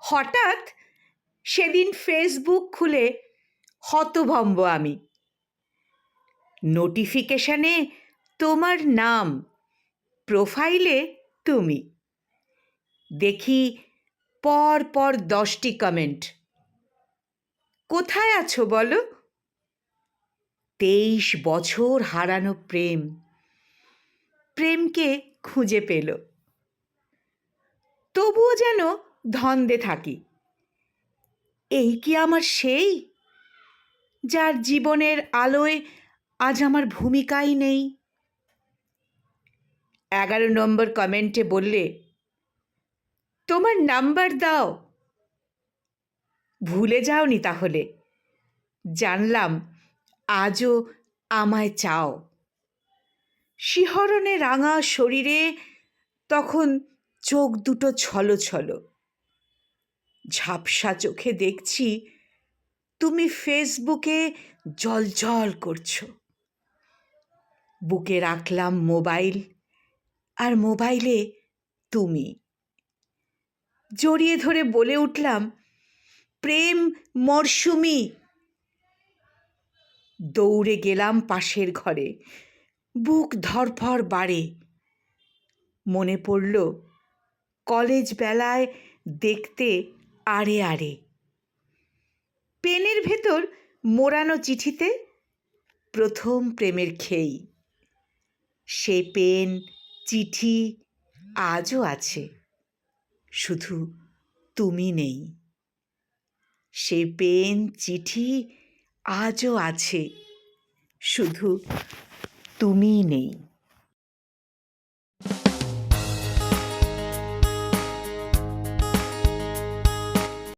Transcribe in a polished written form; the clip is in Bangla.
হঠাৎ সেদিন ফেসবুক খুলে হতভম্ব আমি। নোটিফিকেশনে তোমার নাম, প্রোফাইলে তুমি। দেখি পর পর 10টি কমেন্ট। কোথায় আছো বলো? 23 বছর হারানো প্রেম, প্রেমকে খুঁজে পেল। তবুও যেন ধন্দে থাকি। এই কি আমার সেই, যার জীবনের আলোয় আজ আমার ভূমিকাই নেই? 11 নম্বর কমেন্টে বললে, তোমার নাম্বার দাও। ভুলে যাওনি তাহলে? জানলাম আজও আমায় চাও। শিহরণে রাঙা শরীরে তখন চোখ দুটো ছলছল। ঝাপসা চোখে দেখছি তুমি ফেসবুকে জ্বলজ্বল করছো। বুকে রাখলাম মোবাইল, আর মোবাইলে তুমি। জড়িয়ে ধরে বলে উঠলাম, প্রেম মরশুমি। দৌড়ে গেলাম পাশের ঘরে, বুক ধড়ফড় বাড়ে। মনে পড়ল কলেজ বেলায় দেখতে আড়ে আড়ে, পেনের ভেতর মোড়ানো চিঠিতে প্রথম প্রেমের খেই। সে পেন, চিঠি আজও আছে, শুধু তুমি নেই। সে পেন, চিঠি আজও আছে, শুধু তুমি নেই।